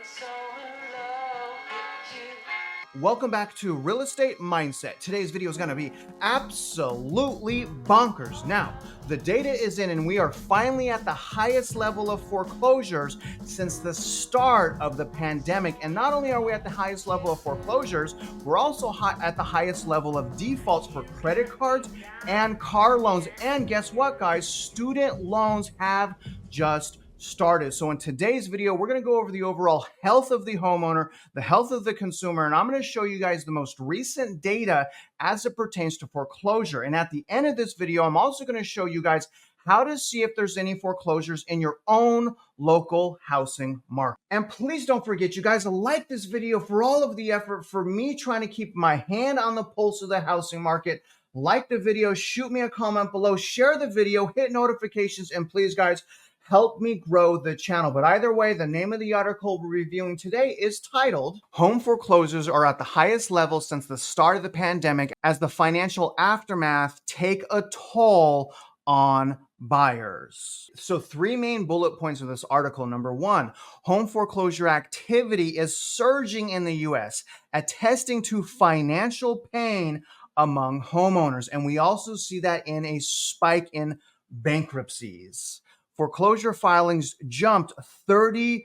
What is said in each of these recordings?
so in love with you. Welcome back to Real Estate Mindset. Today's video is going to be absolutely bonkers. Now, the data is in and we are finally at the highest level of foreclosures since the start of the pandemic. And not only are we at the highest level of foreclosures, we're also at the highest level of defaults for credit cards and car loans. And guess what, guys? Student loans have just started. So in today's video, we're going to go over the overall health of the homeowner, the health of the consumer, and I'm going to show you guys the most recent data as it pertains to foreclosure. And at the end of this video, I'm also going to show you guys how to see if there's any foreclosures in your own local housing market. And please don't forget, you guys, to like this video for all of the effort for me trying to keep my hand on the pulse of the housing market. Like the video, shoot me a comment below, share the video, hit notifications, and please, guys, help me grow the channel. But either way, the name of the article we're reviewing today is titled, Home Foreclosures Are at the Highest Level Since the Start of the Pandemic as the Financial Aftermath Take a Toll on Buyers. So 3 main bullet points of this article. Number 1, home foreclosure activity is surging in the US, attesting to financial pain among homeowners. And we also see that in a spike in bankruptcies. Foreclosure filings jumped 34%,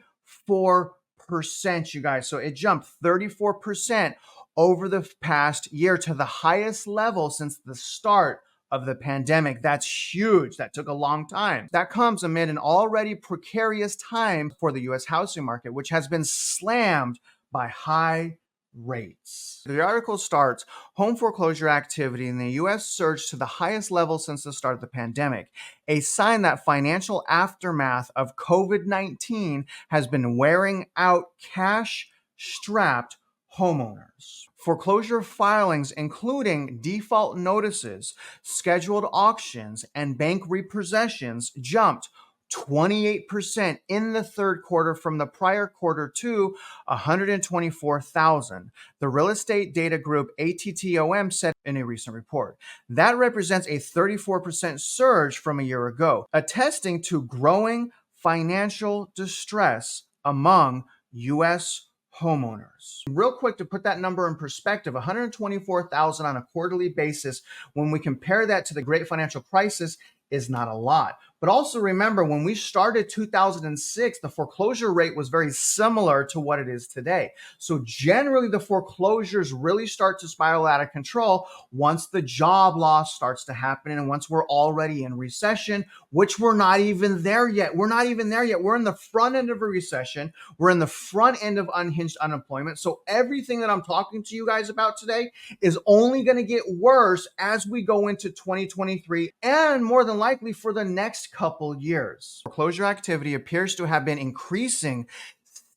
you guys. So it jumped 34% over the past year to the highest level since the start of the pandemic. That's huge. That took a long time. That comes amid an already precarious time for the U.S. housing market, which has been slammed by high rates. The article starts, home foreclosure activity in the U.S. surged to the highest level since the start of the pandemic, a sign that financial aftermath of COVID-19 has been wearing out cash-strapped homeowners. Foreclosure filings, including default notices, scheduled auctions, and bank repossessions, jumped 28% in the third quarter from the prior quarter to 124,000. The real estate data group ATTOM said in a recent report. That represents a 34% surge from a year ago, attesting to growing financial distress among U.S. homeowners. Real quick, to put that number in perspective, 124,000 on a quarterly basis, when we compare that to the great financial crisis, is not a lot. But also remember, when we started 2006, the foreclosure rate was very similar to what it is today. So generally, the foreclosures really start to spiral out of control once the job loss starts to happen and once we're already in recession, which we're not even there yet. We're not even there yet. We're in the front end of a recession. We're in the front end of unhinged unemployment. So everything that I'm talking to you guys about today is only going to get worse as we go into 2023 and more than likely for the next couple years. Foreclosure activity appears to have been increasing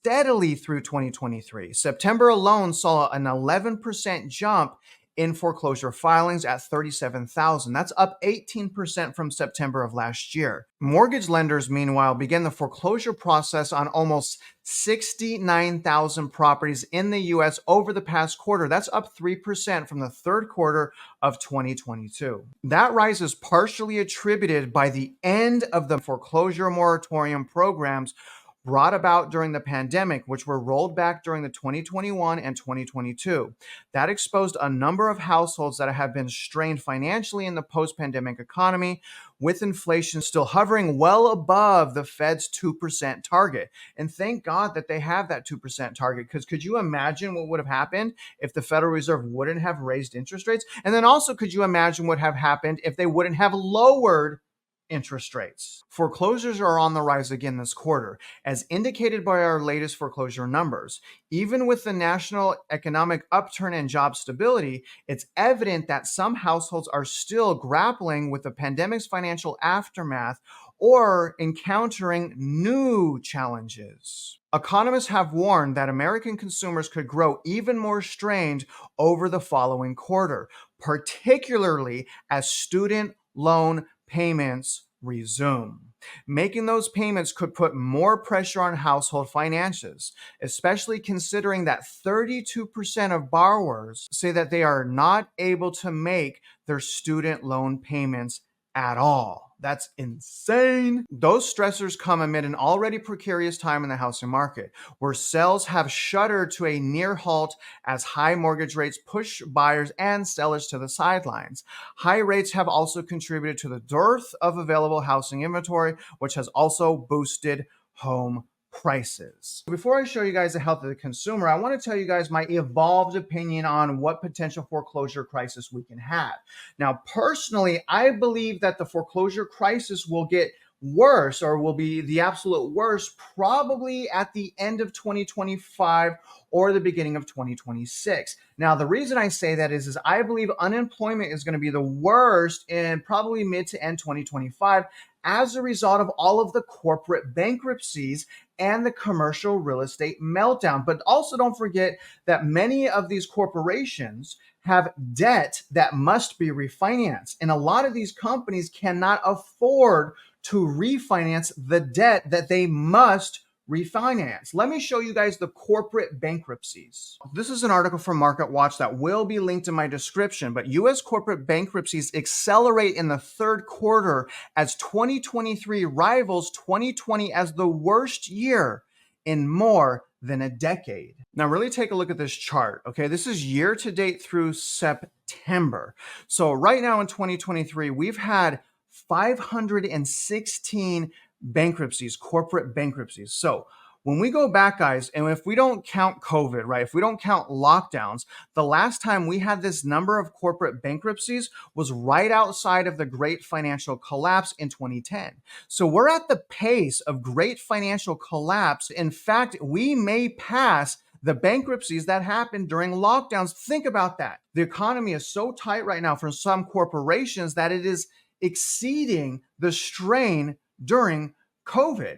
steadily through 2023. September alone saw an 11% jump in foreclosure filings at 37,000. That's up 18% from September of last year. Mortgage lenders, meanwhile, began the foreclosure process on almost 69,000 properties in the U.S. over the past quarter. That's up 3% from the third quarter of 2022. That rise is partially attributed by the end of the foreclosure moratorium programs brought about during the pandemic, which were rolled back during the 2021 and 2022. That exposed a number of households that have been strained financially in the post-pandemic economy, with inflation still hovering well above the Fed's 2% target. And thank God that they have that 2% target, because could you imagine what would have happened if the Federal Reserve wouldn't have raised interest rates? And then also, could you imagine what have happened if they wouldn't have lowered interest rates? Foreclosures are on the rise again this quarter, as indicated by our latest foreclosure numbers. Even with the national economic upturn and job stability, it's evident that some households are still grappling with the pandemic's financial aftermath or encountering new challenges. Economists have warned that American consumers could grow even more strained over the following quarter, particularly as student loan payments resume. Making those payments could put more pressure on household finances, especially considering that 32% of borrowers say that they are not able to make their student loan payments at all. That's insane. Those stressors come amid an already precarious time in the housing market, where sales have shuddered to a near halt as high mortgage rates push buyers and sellers to the sidelines. High rates have also contributed to the dearth of available housing inventory, which has also boosted home prices. Before I show you guys the health of the consumer, I want to tell you guys my evolved opinion on what potential foreclosure crisis we can have. Now, personally, I believe that the foreclosure crisis will get worse, or will be the absolute worst, probably at the end of 2025 or the beginning of 2026. Now, the reason I say that is I believe unemployment is going to be the worst in probably mid to end 2025 as a result of all of the corporate bankruptcies and the commercial real estate meltdown. But also don't forget that many of these corporations have debt that must be refinanced. And a lot of these companies cannot afford to refinance the debt that they must refinance. Let me show you guys the corporate bankruptcies. This is an article from Market Watch that will be linked in my description, but US corporate bankruptcies accelerate in the third quarter as 2023 rivals 2020 as the worst year in more than a decade. Now, really take a look at this chart, okay? This is year to date through September. So right now in 2023, we've had 516 bankruptcies, corporate bankruptcies. So when we go back, guys, and if we don't count COVID, right, if we don't count lockdowns, the last time we had this number of corporate bankruptcies was right outside of the great financial collapse in 2010. So we're at the pace of great financial collapse. In fact, we may pass the bankruptcies that happened during lockdowns. Think about that. The economy is so tight right now for some corporations that it is exceeding the strain during COVID.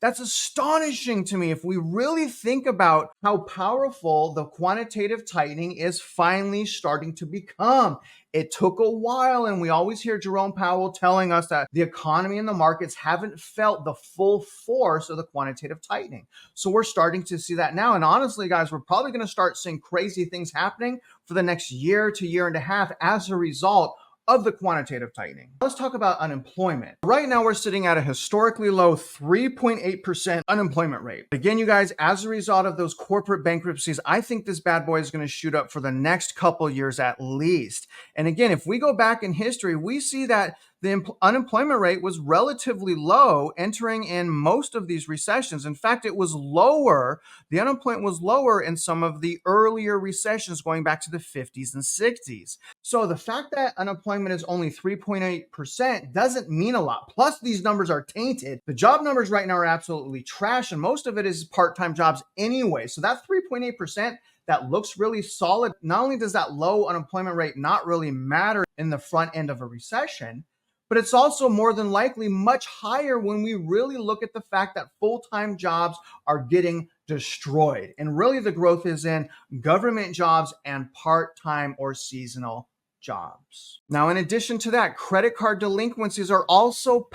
That's astonishing to me if we really think about how powerful the quantitative tightening is finally starting to become. It took a while, and we always hear Jerome Powell telling us that the economy and the markets haven't felt the full force of the quantitative tightening. So we're starting to see that now. And honestly, guys, we're probably going to start seeing crazy things happening for the next year to year and a half as a result of the quantitative tightening. Let's talk about unemployment. Right now, we're sitting at a historically low 3.8% unemployment rate. Again, you guys, as a result of those corporate bankruptcies, I think this bad boy is going to shoot up for the next couple years at least. And again, if we go back in history, we see that the unemployment rate was relatively low entering in most of these recessions. In fact, it was lower. The unemployment was lower in some of the earlier recessions going back to the 50s and 60s. So the fact that unemployment is only 3.8% doesn't mean a lot. Plus, these numbers are tainted. The job numbers right now are absolutely trash, and most of it is part-time jobs anyway. So that 3.8%, that looks really solid. Not only does that low unemployment rate not really matter in the front end of a recession, but it's also more than likely much higher when we really look at the fact that full-time jobs are getting destroyed. And really the growth is in government jobs and part-time or seasonal jobs. Now, in addition to that, credit card delinquencies are also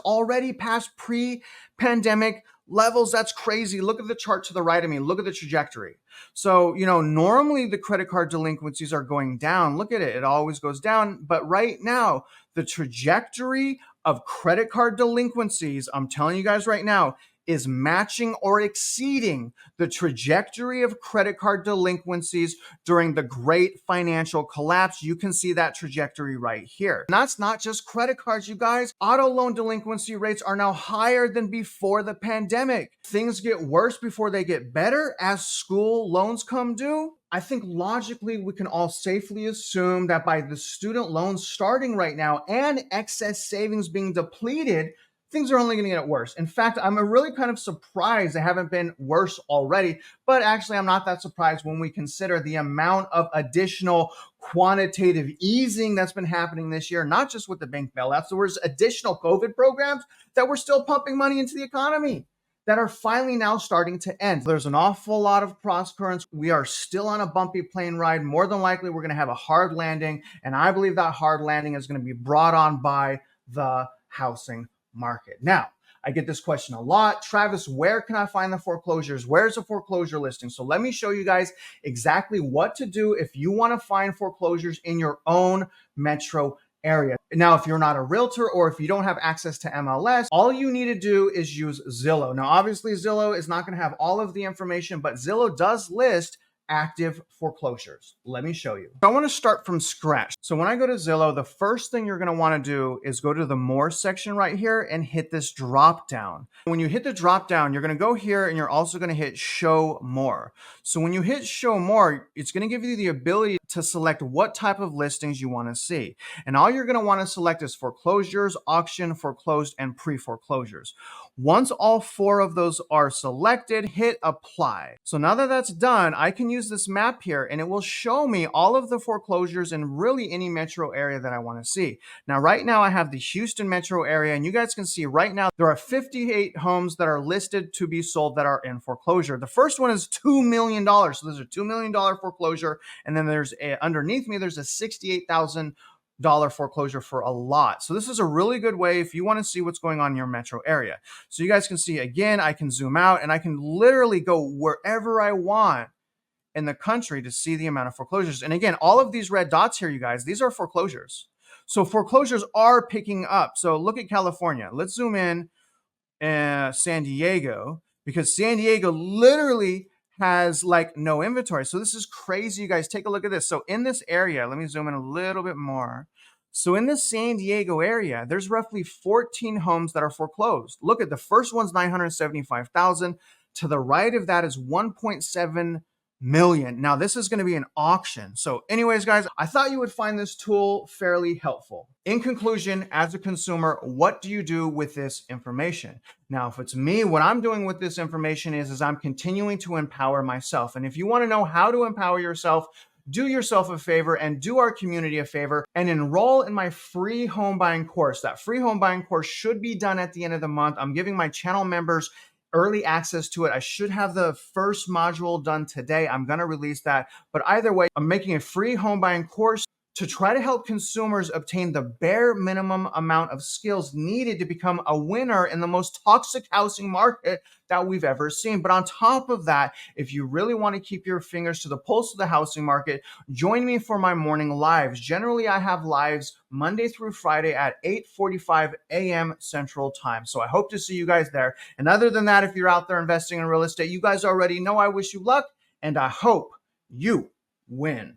already past pre-pandemic levels. That's crazy. Look at the chart to the right of me. Look at the trajectory. So, normally the credit card delinquencies are going down. Look at it. It always goes down. But right now, the trajectory of credit card delinquencies, I'm telling you guys right now, is matching or exceeding the trajectory of credit card delinquencies during the great financial collapse. You can see that trajectory right here. And that's not just credit cards, you guys. Auto loan delinquency rates are now higher than before the pandemic. Things get worse before they get better as school loans come due. I think logically we can all safely assume that by the student loans starting right now and excess savings being depleted, things are only going to get worse. In fact, I'm really kind of surprised they haven't been worse already, but actually I'm not that surprised when we consider the amount of additional quantitative easing that's been happening this year, not just with the bank bailouts. There was additional COVID programs that were still pumping money into the economy that are finally now starting to end. There's an awful lot of cross currents. We are still on a bumpy plane ride. More than likely, we're going to have a hard landing, and I believe that hard landing is going to be brought on by the housing market. Now, I get this question a lot. Travis, where can I find the foreclosures? Where's a foreclosure listing? So let me show you guys exactly what to do if you want to find foreclosures in your own metro area. Now, if you're not a realtor or if you don't have access to MLS, all you need to do is use Zillow. Now, obviously, Zillow is not going to have all of the information, but Zillow does list active foreclosures. Let me show you. So I want to start from scratch. So when I go to Zillow, the first thing you're going to want to do is go to the more section right here and hit this drop down. When you hit the drop down, you're going to go here and you're also going to hit show more. So when you hit show more, it's going to give you the ability to select what type of listings you want to see. And all you're going to want to select is foreclosures, auction, foreclosed, and pre-foreclosures. Once all 4 of those are selected, hit apply. So now that that's done, I can use this map here and it will show me all of the foreclosures in really any metro area that I want to see. Now, right now I have the Houston metro area, and you guys can see right now there are 58 homes that are listed to be sold that are in foreclosure. The first one is $2 million. So there's a $2 million foreclosure. And then there's underneath me, there's a $68,000 foreclosure for a lot. So this is a really good way if you want to see what's going on in your metro area. So you guys can see, again, I can zoom out and I can literally go wherever I want in the country to see the amount of foreclosures. And again, all of these red dots here, you guys, these are foreclosures. So foreclosures are picking up. So look at California. Let's zoom in San Diego, because San Diego literally has like no inventory. So this is crazy, you guys. Take a look at this. So in this area, let me zoom in a little bit more. So in the San Diego area, there's roughly 14 homes that are foreclosed. Look at the first one's 975,000. To the right of that is 1.7 million. Now this is going to be an auction. So anyways, guys, I thought you would find this tool fairly helpful. In conclusion, as a consumer, what do you do with this information? Now, if it's me, what I'm doing with this information is I'm continuing to empower myself. And if you want to know how to empower yourself, do yourself a favor and do our community a favor and enroll in my free home buying course. That free home buying course should be done at the end of the month. I'm giving my channel members early access to it. I should have the first module done today. I'm going to release that. But either way, I'm making a free home buying course to try to help consumers obtain the bare minimum amount of skills needed to become a winner in the most toxic housing market that we've ever seen. But on top of that, if you really want to keep your fingers to the pulse of the housing market, join me for my morning lives. Generally, I have lives Monday through Friday at 8:45 a.m. Central Time. So I hope to see you guys there. And other than that, if you're out there investing in real estate, you guys already know I wish you luck and I hope you win.